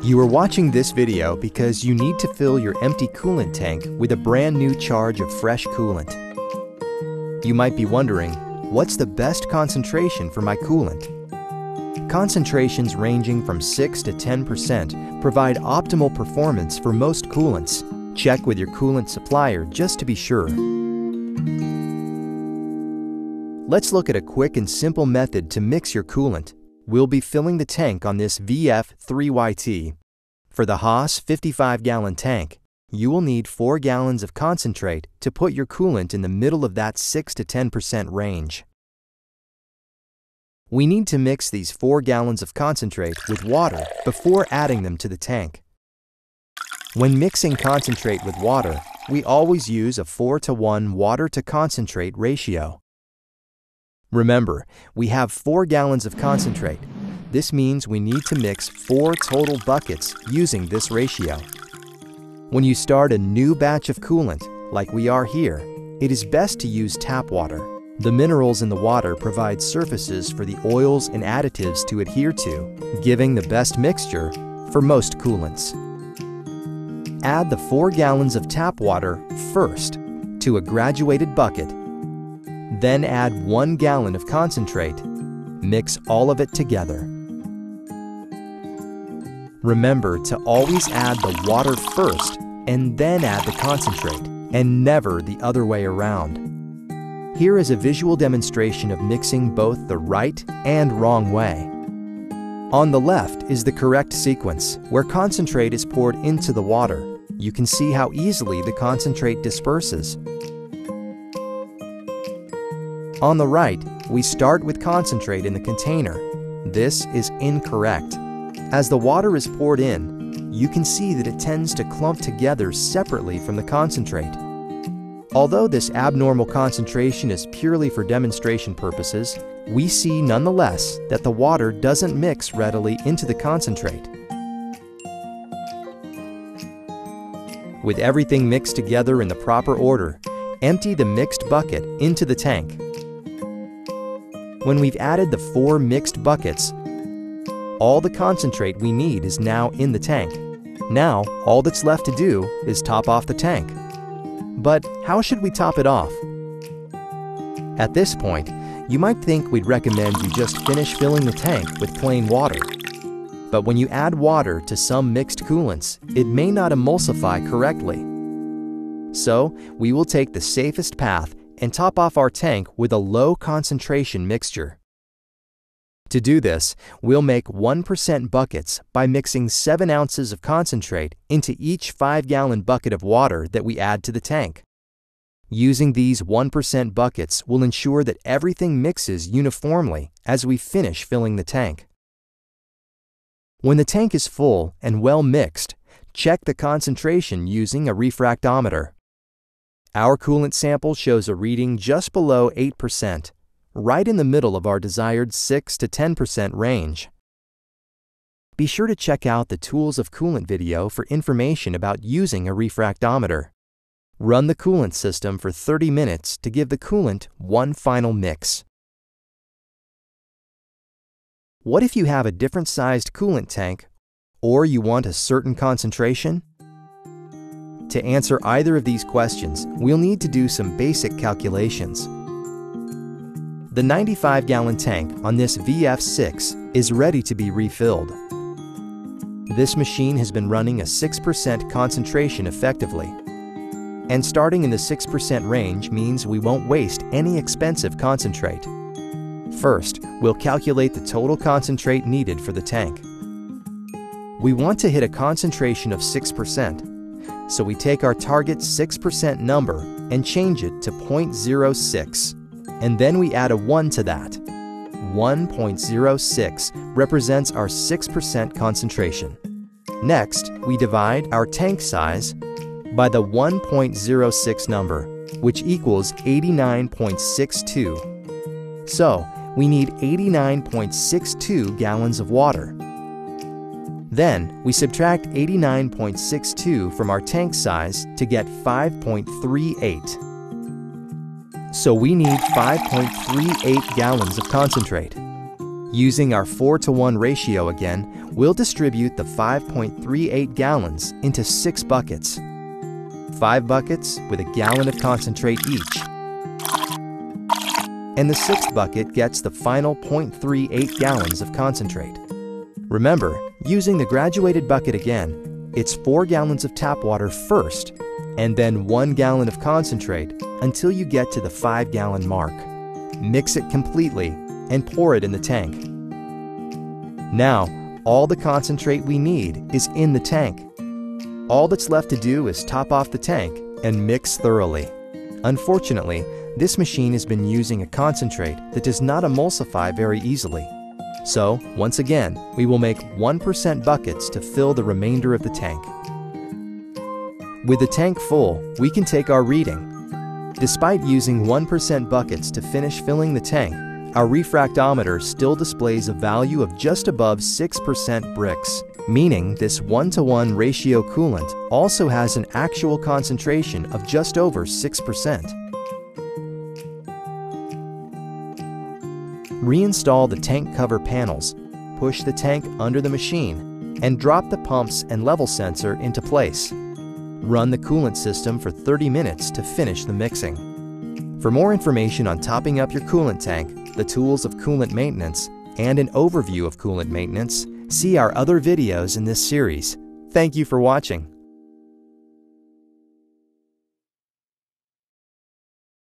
You are watching this video because you need to fill your empty coolant tank with a brand new charge of fresh coolant. You might be wondering, what's the best concentration for my coolant? Concentrations ranging from 6 to 10% provide optimal performance for most coolants. Check with your coolant supplier just to be sure. Let's look at a quick and simple method to mix your coolant. We'll be filling the tank on this VF3YT. For the Haas 55-gallon tank, you will need 4 gallons of concentrate to put your coolant in the middle of that 6 to 10% range. We need to mix these 4 gallons of concentrate with water before adding them to the tank. When mixing concentrate with water, we always use a 4:1 water to concentrate ratio. Remember, we have 4 gallons of concentrate. This means we need to mix 4 total buckets using this ratio. When you start a new batch of coolant, like we are here, it is best to use tap water. The minerals in the water provide surfaces for the oils and additives to adhere to, giving the best mixture for most coolants. Add the 4 gallons of tap water first to a graduated bucket. Then add 1 gallon of concentrate. Mix all of it together. Remember to always add the water first and then add the concentrate, and never the other way around. Here is a visual demonstration of mixing both the right and wrong way. On the left is the correct sequence, where concentrate is poured into the water. You can see how easily the concentrate disperses. On the right, we start with concentrate in the container. This is incorrect. As the water is poured in, you can see that it tends to clump together separately from the concentrate. Although this abnormal concentration is purely for demonstration purposes, we see nonetheless that the water doesn't mix readily into the concentrate. With everything mixed together in the proper order, empty the mixed bucket into the tank. When we've added the 4 mixed buckets, all the concentrate we need is now in the tank. Now, all that's left to do is top off the tank. But how should we top it off? At this point, you might think we'd recommend you just finish filling the tank with plain water. But when you add water to some mixed coolants, it may not emulsify correctly. So, we will take the safest path and top off our tank with a low concentration mixture. To do this, we'll make 1% buckets by mixing 7 ounces of concentrate into each 5-gallon bucket of water that we add to the tank. Using these 1% buckets will ensure that everything mixes uniformly as we finish filling the tank. When the tank is full and well mixed, check the concentration using a refractometer. Our coolant sample shows a reading just below 8%, right in the middle of our desired 6 to 10% range. Be sure to check out the Tools of Coolant video for information about using a refractometer. Run the coolant system for 30 minutes to give the coolant one final mix. What if you have a different sized coolant tank, or you want a certain concentration? To answer either of these questions, we'll need to do some basic calculations. The 95-gallon tank on this VF6 is ready to be refilled. This machine has been running a 6% concentration effectively. And starting in the 6% range means we won't waste any expensive concentrate. First, we'll calculate the total concentrate needed for the tank. We want to hit a concentration of 6%. So we take our target 6% number and change it to 0.06, and then we add a 1 to that. 1.06 represents our 6% concentration. Next, we divide our tank size by the 1.06 number, which equals 89.62. So, we need 89.62 gallons of water. Then, we subtract 89.62 from our tank size to get 5.38. So we need 5.38 gallons of concentrate. Using our 4-to-1 ratio again, we'll distribute the 5.38 gallons into 6 buckets. 5 buckets with a gallon of concentrate each. And the 6th bucket gets the final 0.38 gallons of concentrate. Remember, using the graduated bucket again, it's 4 gallons of tap water first, and then 1 gallon of concentrate until you get to the 5-gallon mark. Mix it completely and pour it in the tank. Now, all the concentrate we need is in the tank. All that's left to do is top off the tank and mix thoroughly. Unfortunately, this machine has been using a concentrate that does not emulsify very easily. So, once again, we will make 1% buckets to fill the remainder of the tank. With the tank full, we can take our reading. Despite using 1% buckets to finish filling the tank, our refractometer still displays a value of just above 6% bricks, meaning this 1-to-1 ratio coolant also has an actual concentration of just over 6%. Reinstall the tank cover panels, push the tank under the machine, and drop the pumps and level sensor into place. Run the coolant system for 30 minutes to finish the mixing. For more information on topping up your coolant tank, the tools of coolant maintenance, and an overview of coolant maintenance, see our other videos in this series. Thank you for watching.